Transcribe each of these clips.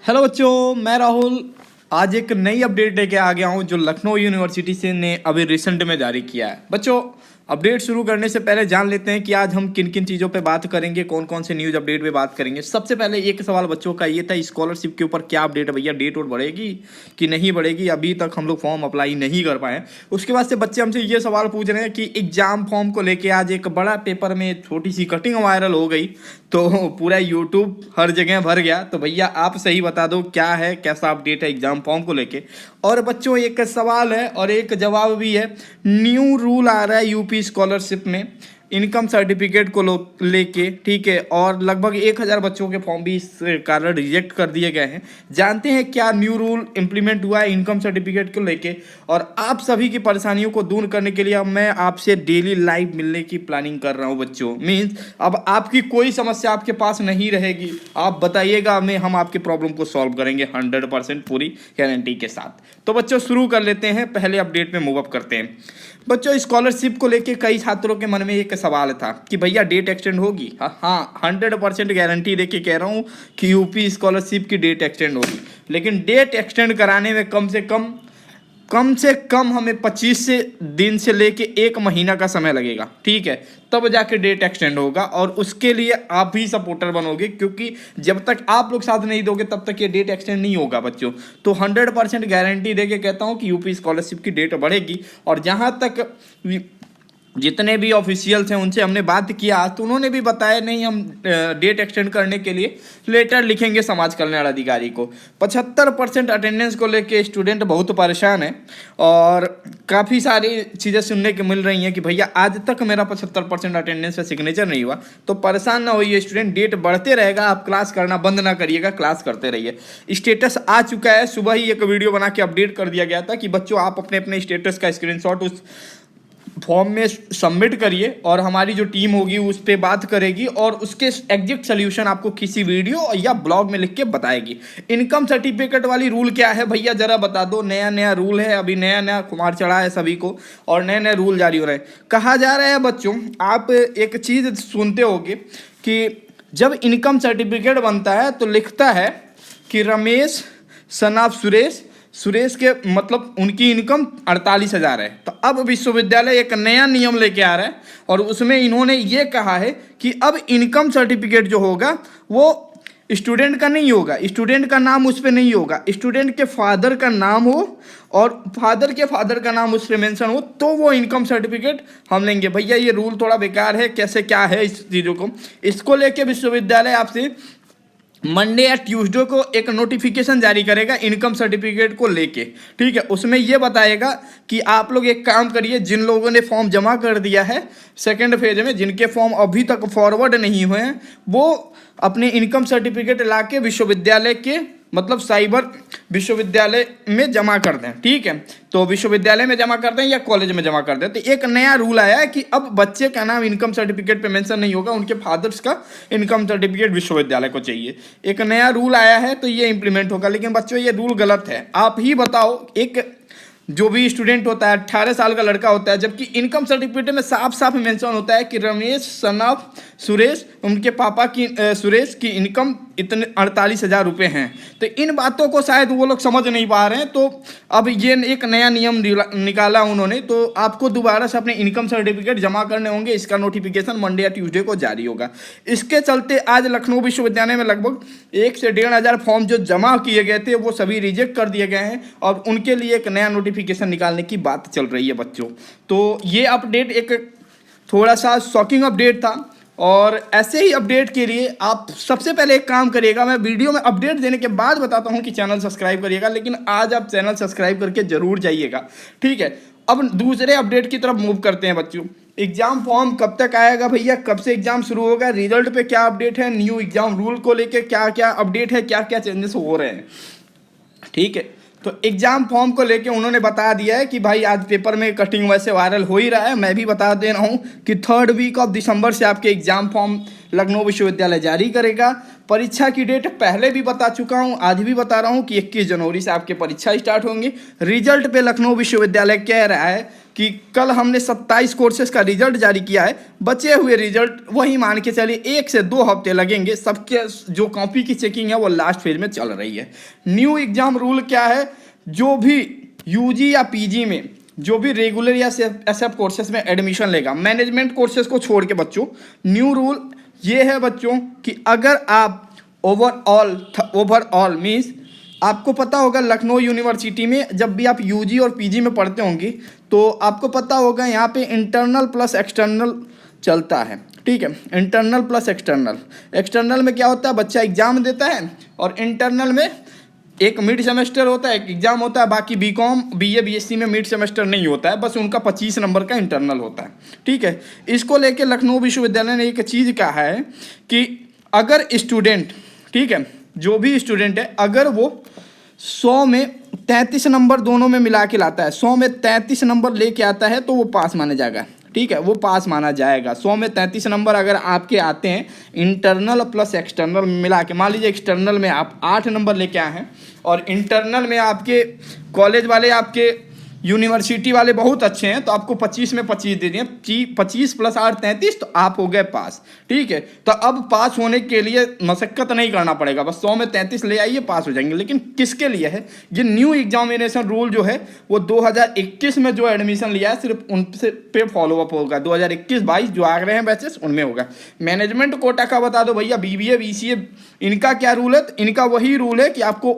Hello बच्चों, मैं राहुल। आज एक नई अपडेट लेके आ गया हूँ जो लखनऊ यूनिवर्सिटी से ने अभी रिसेंट में जारी किया है। बच्चों, अपडेट शुरू करने से पहले जान लेते हैं कि आज हम किन किन चीज़ों पे बात करेंगे, कौन कौन से न्यूज़ अपडेट पे बात करेंगे। सबसे पहले एक सवाल बच्चों का ये था, स्कॉलरशिप के ऊपर क्या अपडेट है भैया? डेट और बढ़ेगी कि नहीं बढ़ेगी? अभी तक हम लोग फॉर्म अप्लाई नहीं कर पाए। उसके बाद से बच्चे हमसे ये सवाल पूछ रहे हैं कि एग्जाम फॉर्म को लेके आज एक बड़ा पेपर में छोटी सी कटिंग वायरल हो गई तो पूरा यूट्यूब हर जगह भर गया। तो भैया आप सही बता दो, क्या है, कैसा अपडेट है एग्जाम फॉर्म को लेके। और बच्चों, एक सवाल है और एक जवाब भी है। न्यू रूल आ रहा है यूपी स्कॉलरशिप में इनकम सर्टिफिकेट को लेके, ठीक है। और लगभग 1000 बच्चों के फॉर्म भी इस कारण रिजेक्ट कर दिए गए हैं। जानते हैं क्या न्यू रूल इम्प्लीमेंट हुआ है इनकम सर्टिफिकेट को लेके। और आप सभी की परेशानियों को दूर करने के लिए अब मैं आपसे डेली लाइव मिलने की प्लानिंग कर रहा हूं बच्चों। मीन्स अब आपकी कोई समस्या आपके पास नहीं रहेगी। आप बताइएगा, हम आपके प्रॉब्लम को सॉल्व करेंगे 100% पूरी गारंटी के साथ। तो बच्चों शुरू कर लेते हैं, पहले अपडेट में मूव अप करते हैं। बच्चों, स्कॉलरशिप को लेके कई छात्रों के मन में एक सवाल था कि भैया डेट एक्सटेंड होगी। हाँ, 100% गारंटी देके कह रहा हूँ कि यूपी स्कॉलरशिप की डेट एक्सटेंड होगी। लेकिन डेट एक्सटेंड कराने में कम से कम हमें 25 दिन से लेके 1 महीना का समय लगेगा, ठीक है। तब जाके डेट एक्सटेंड होगा और उसके लिए आप भी सपोर्टर बनोगे, क्योंकि जब तक आप लोग साथ नहीं दोगे तब तक ये डेट एक्सटेंड नहीं होगा बच्चों। तो 100% गारंटी देके कहता हूँ कि यूपी स्कॉलरशिप की डेट बढ़ेगी। और जहाँ तक जितने भी ऑफिशियल्स हैं उनसे हमने बात किया तो उन्होंने भी बताया नहीं, हम डेट एक्सटेंड करने के लिए लेटर लिखेंगे समाज कल्याण अधिकारी को। 75% अटेंडेंस को लेके स्टूडेंट बहुत परेशान है और काफ़ी सारी चीज़ें सुनने को मिल रही हैं कि भैया आज तक मेरा 75% अटेंडेंस पे सिग्नेचर नहीं हुआ। तो परेशान ना होइए स्टूडेंट, डेट बढ़ते रहेगा, आप क्लास करना बंद ना करिएगा, क्लास करते रहिए। स्टेटस आ चुका है, सुबह ही एक वीडियो बना के अपडेट कर दिया गया था कि बच्चों आप अपने अपने स्टेटस का स्क्रीनशॉट उस फॉर्म में सबमिट करिए और हमारी जो टीम होगी उस पर बात करेगी और उसके एग्जैक्ट सोल्यूशन आपको किसी वीडियो या ब्लॉग में लिख के बताएगी। इनकम सर्टिफिकेट वाली रूल क्या है भैया, जरा बता दो। नया नया रूल है, अभी नया नया खुमार चढ़ा है सभी को और नए नए रूल जारी हो रहे हैं। कहा जा रहा है बच्चों, आप एक चीज़ सुनते होगे कि जब इनकम सर्टिफिकेट बनता है तो लिखता है कि रमेश सन ऑफ सुरेश के मतलब उनकी इनकम 48,000 है। तो अब विश्वविद्यालय एक नया नियम लेके आ रहा है और उसमें इन्होंने ये कहा है कि अब इनकम सर्टिफिकेट जो होगा वो स्टूडेंट का नहीं होगा, स्टूडेंट का नाम उस पर नहीं होगा, स्टूडेंट के फादर का नाम हो और फादर के फादर का नाम उस पर मेंशन हो तो वो इनकम सर्टिफिकेट हम लेंगे। भैया ये रूल थोड़ा बेकार है, कैसे क्या है इस चीज़ों को, इसको लेके विश्वविद्यालय आपसे मंडे या ट्यूसडे को एक नोटिफिकेशन जारी करेगा इनकम सर्टिफिकेट को लेके, ठीक है। उसमें यह बताएगा कि आप लोग एक काम करिए, जिन लोगों ने फॉर्म जमा कर दिया है सेकेंड फेज में, जिनके फॉर्म अभी तक फॉरवर्ड नहीं हुए हैं, वो अपने इनकम सर्टिफिकेट लाके विश्वविद्यालय के मतलब साइबर विश्वविद्यालय में जमा कर दें, ठीक है। तो विश्वविद्यालय में जमा कर दें या कॉलेज में जमा कर दें। तो एक नया रूल आया है कि अब बच्चे का नाम इनकम सर्टिफिकेट पे मेंशन नहीं होगा, उनके फादर्स का इनकम सर्टिफिकेट विश्वविद्यालय को चाहिए। एक नया रूल आया है तो ये इंप्लीमेंट होगा। लेकिन बच्चों ये रूल गलत है। आप ही बताओ, एक जो भी स्टूडेंट होता है 18 साल का लड़का होता है, जबकि इनकम सर्टिफिकेट में साफ साफ मेंशन होता है कि रमेश सन ऑफ सुरेश, उनके पापा की सुरेश की इनकम इतने 48,000 रुपये हैं। तो इन बातों को शायद वो लोग समझ नहीं पा रहे हैं। तो अब ये एक नया नियम निकाला उन्होंने, तो आपको दोबारा से अपने इनकम सर्टिफिकेट जमा करने होंगे। इसका नोटिफिकेशन मंडे या ट्यूसडे को जारी होगा। इसके चलते आज लखनऊ विश्वविद्यालय में लगभग 1 से 1,500 फॉर्म जो जमा किए गए थे वो सभी रिजेक्ट कर दिए गए हैं और उनके लिए एक नया नोटिफिकेशन निकालने की बात चल रही है बच्चों। तो ये अपडेट एक थोड़ा सा शॉकिंग अपडेट था और ऐसे ही अपडेट के लिए आप सबसे पहले एक काम करिएगा, मैं वीडियो में अपडेट देने के बाद बताता हूं कि चैनल सब्सक्राइब करिएगा, लेकिन आज आप चैनल सब्सक्राइब करके जरूर जाइएगा, ठीक है। अब दूसरे अपडेट की तरफ मूव करते हैं बच्चों। एग्जाम फॉर्म कब तक आएगा भैया, कब से एग्जाम शुरू होगा, रिजल्ट पे क्या अपडेट है, न्यू एग्जाम रूल को लेकर क्या क्या अपडेट है, क्या क्या चेंजेस हो रहे हैं, ठीक है। तो एग्जाम फॉर्म को लेके उन्होंने बता दिया है कि भाई आज पेपर में कटिंग वैसे वायरल हो ही रहा है, मैं भी बता दे रहा हूँ कि 3rd वीक ऑफ दिसंबर से आपके एग्जाम फॉर्म लखनऊ विश्वविद्यालय जारी करेगा। परीक्षा की डेट पहले भी बता चुका हूं, आज भी बता रहा हूं कि 21 जनवरी से आपके परीक्षा स्टार्ट होंगे। रिजल्ट पे लखनऊ विश्वविद्यालय कह रहा है कि कल हमने 27 कोर्सेज का रिजल्ट जारी किया है, बचे हुए रिजल्ट वही मान के चलिए 1 से 2 हफ्ते लगेंगे। सबके जो कॉपी की चेकिंग है वो लास्ट फेज में चल रही है। न्यू एग्जाम रूल क्या है, जो भी यूजी या पीजी में जो भी रेगुलर या एसएफ कोर्सेज में एडमिशन लेगा, मैनेजमेंट कोर्सेज को छोड़ के बच्चों, न्यू रूल ये है बच्चों कि अगर आप ओवरऑल मीन्स आपको पता होगा लखनऊ यूनिवर्सिटी में जब भी आप यूजी और पीजी में पढ़ते होंगे तो आपको पता होगा यहाँ पे इंटरनल प्लस एक्सटर्नल चलता है, ठीक है। इंटरनल प्लस एक्सटर्नल में क्या होता है, बच्चा एग्जाम देता है और इंटरनल में एक मिड सेमेस्टर होता है, एक एग्जाम होता है। बाकी बीकॉम बीए बीएससी में मिड सेमेस्टर नहीं होता है, बस उनका 25 नंबर का इंटरनल होता है, ठीक है। इसको लेके लखनऊ विश्वविद्यालय ने एक चीज़ कहा है कि अगर स्टूडेंट, ठीक है, जो भी स्टूडेंट है अगर वो 100 में 33 नंबर दोनों में मिला के लाता है, 100 में 33 नंबर लेके आता है तो वो पास माना जाएगा, ठीक है, वो पास माना जाएगा। 100 में 33 नंबर अगर आपके आते हैं इंटरनल प्लस एक्सटर्नल मिला के, मान लीजिए एक्सटर्नल में आप 8 नंबर लेके आए हैं और इंटरनल में आपके कॉलेज वाले, आपके यूनिवर्सिटी वाले बहुत अच्छे हैं तो आपको 25 में 25 दे दिए, 25 + 8 33, तो आप हो गए पास, ठीक है। तो अब पास होने के लिए मशक्कत नहीं करना पड़ेगा, बस 100 में 33 ले आइए पास हो जाएंगे। लेकिन किसके लिए है ये न्यू एग्जामिनेशन रूल जो है वो 2021 में जो एडमिशन लिया है सिर्फ उनसे पे फॉलोअप होगा। 2021-22 जो आ रहे हैं बैचेस उनमें होगा। मैनेजमेंट कोटा का बता दो भैया, बीबीए बीसीए इनका क्या रूल है, इनका वही रूल है कि आपको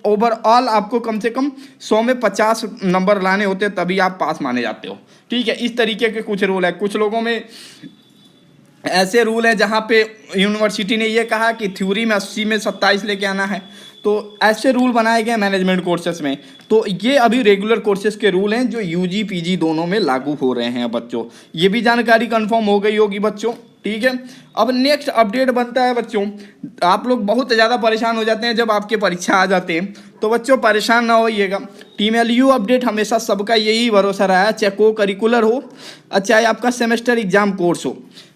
ओवरऑल आपको कम से कम 100 में 50 नंबर लाने होते हैं तभी आप पास माने जाते हो, ठीक है। इस तरीके के कुछ रूल है। कुछ लोगों में ऐसे रूल है जहाँ पे यूनिवर्सिटी ने ये कहा कि थ्योरी में 80 में 27 लेके आना है, तो ऐसे रूल बनाए गए मैनेजमेंट कोर्सेज में। तो ये अभी रेगुलर कोर्सेज के रूल हैं जो यूजी पीजी दोनों में लागू हो रहे हैं बच्चों। ये भी जानकारी कंफर्म हो गई होगी बच्चों, ठीक है। अब नेक्स्ट अपडेट बनता है बच्चों, आप लोग बहुत ज़्यादा परेशान हो जाते हैं जब आपके परीक्षा आ जाते हैं, तो बच्चों परेशान ना होइएगा। टीम एलयू अपडेट हमेशा सबका यही भरोसा रहा है, चाहे को करिकुलर हो चाहे आपका सेमेस्टर एग्जाम कोर्स हो।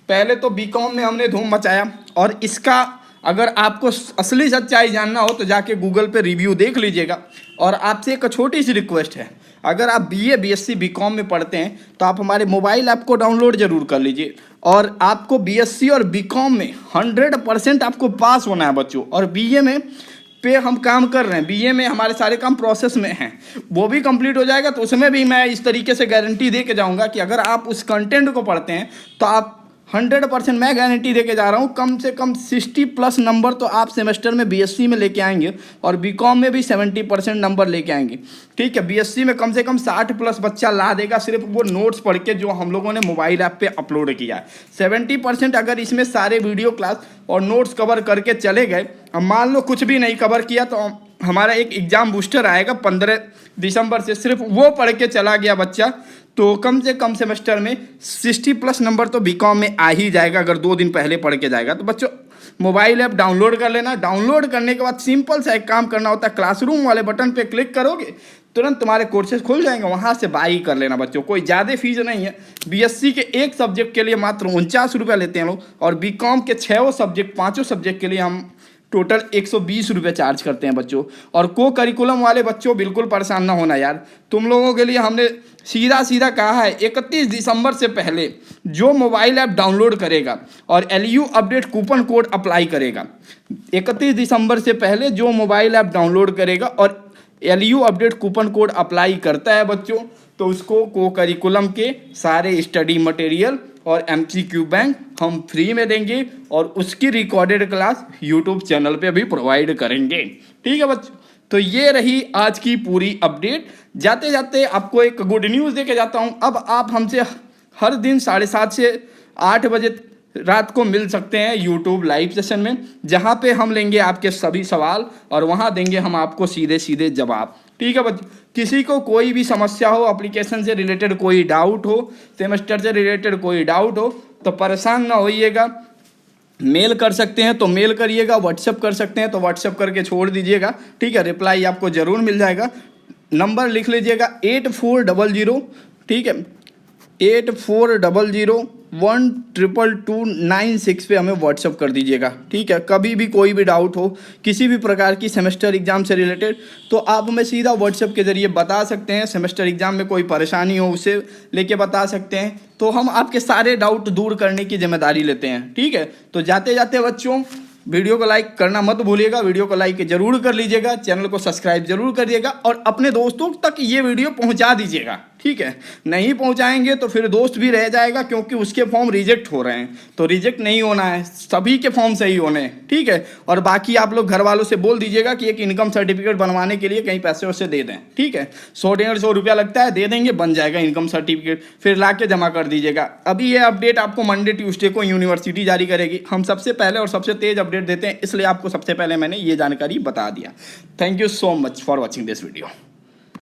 पहले तो बीकॉम में हमने धूम मचाया और इसका अगर आपको असली सच्चाई जानना हो तो जाके गूगल पे रिव्यू देख लीजिएगा। और आपसे एक छोटी सी रिक्वेस्ट है, अगर आप बीए बीएससी बीकॉम में पढ़ते हैं तो आप हमारे मोबाइल ऐप को डाउनलोड जरूर कर लीजिए। और आपको बीएससी और बीकॉम में 100% आपको पास होना है बच्चों। और बीए में पे हम काम कर रहे हैं, बीए में हमारे सारे काम प्रोसेस में हैं, वो भी कंप्लीट हो जाएगा तो उसमें भी मैं इस तरीके से गारंटी दे के जाऊँगा कि अगर आप उस कंटेंट को पढ़ते हैं तो आप 100% मैं गारंटी देके जा रहा हूँ, कम से कम 60+ नंबर तो आप सेमेस्टर में बीएससी में लेके आएंगे और बीकॉम में भी 70% नंबर लेके आएंगे, ठीक है। बीएससी में कम से कम 60+ बच्चा ला देगा सिर्फ वो नोट्स पढ़ के जो हम लोगों ने मोबाइल ऐप पे अपलोड किया है। 70% अगर इसमें सारे वीडियो क्लास और नोट्स कवर करके चले गए, अब मान लो कुछ भी नहीं कवर किया तो हमारा एक एग्ज़ाम बूस्टर आएगा 15 दिसंबर से, सिर्फ वो पढ़ के चला गया बच्चा तो कम से कम सेमेस्टर में 60+ नंबर तो बीकॉम में आ ही जाएगा अगर 2 दिन पहले पढ़ के जाएगा। तो बच्चों मोबाइल ऐप डाउनलोड कर लेना। डाउनलोड करने के बाद सिंपल सा एक काम करना होता है, क्लासरूम वाले बटन पे क्लिक करोगे तुरंत तुम्हारे कोर्सेज खुल जाएंगे, वहाँ से बाई कर लेना बच्चों। कोई ज़्यादा फीस नहीं है। बीएससी के एक सब्जेक्ट के लिए मात्र 49 रुपये लेते हैं लोग और बीकॉम के 6 सब्जेक्ट 5 सब्जेक्ट के लिए हम टोटल 120 रुपये चार्ज करते हैं बच्चों। और को करिकुलम वाले बच्चों बिल्कुल परेशान ना होना यार, तुम लोगों के लिए हमने सीधा कहा है 31 दिसंबर से पहले जो मोबाइल ऐप डाउनलोड करेगा और LU update coupon code apply करेगा, 31 दिसंबर से पहले जो मोबाइल ऐप डाउनलोड करेगा और LU update coupon code apply करता है बच्चों, तो उसको को करिकुलम के सारे स्टडी मटेरियल और एमसीक्यू बैंक हम फ्री में देंगे और उसकी रिकॉर्डेड क्लास यूट्यूब चैनल पे भी प्रोवाइड करेंगे, ठीक है बच्चों। तो ये रही आज की पूरी अपडेट। जाते जाते आपको एक गुड न्यूज़ देके जाता हूँ। अब आप हमसे हर दिन 7:30 से 8 बजे रात को मिल सकते हैं यूट्यूब लाइव सेशन में, जहाँ पे हम लेंगे आपके सभी सवाल और वहाँ देंगे हम आपको सीधे जवाब, ठीक है बच्चों। किसी को कोई भी समस्या हो, एप्लीकेशन से रिलेटेड कोई डाउट हो, सेमेस्टर से रिलेटेड कोई डाउट हो तो परेशान ना होइएगा। मेल कर सकते हैं तो मेल करिएगा, व्हाट्सएप कर सकते हैं तो व्हाट्सएप करके छोड़ दीजिएगा, ठीक है। रिप्लाई आपको ज़रूर मिल जाएगा। नंबर लिख लीजिएगा 8400, ठीक है, 8400122296 पे हमें व्हाट्सअप कर दीजिएगा, ठीक है। कभी भी कोई भी डाउट हो किसी भी प्रकार की सेमेस्टर एग्जाम से रिलेटेड तो आप हमें सीधा व्हाट्सअप के ज़रिए बता सकते हैं। सेमेस्टर एग्जाम में कोई परेशानी हो उसे लेके बता सकते हैं, तो हम आपके सारे डाउट दूर करने की जिम्मेदारी लेते हैं, ठीक है। तो जाते जाते बच्चों, वीडियो को लाइक करना मत भूलिएगा, वीडियो को लाइक जरूर कर लीजिएगा, चैनल को सब्सक्राइब जरूर करिएगा और अपने दोस्तों तक ये वीडियो पहुंचा दीजिएगा, ठीक है। नहीं पहुंचाएंगे तो फिर दोस्त भी रह जाएगा, क्योंकि उसके फॉर्म रिजेक्ट हो रहे हैं। तो रिजेक्ट नहीं होना है, सभी के फॉर्म सही होने हैं, ठीक है। और बाकी आप लोग घर वालों से बोल दीजिएगा कि एक इनकम सर्टिफिकेट बनवाने के लिए कहीं पैसे वैसे दे दें, ठीक है। 100-150 रुपया लगता है, दे देंगे, बन जाएगा इनकम सर्टिफिकेट, फिर ला के जमा कर दीजिएगा। अभी ये अपडेट आपको मंडे ट्यूसडे को यूनिवर्सिटी जारी करेगी। हम सबसे पहले और सबसे तेज अपडेट देते हैं, इसलिए आपको सबसे पहले मैंने ये जानकारी बता दिया। Thank you so much for watching this video.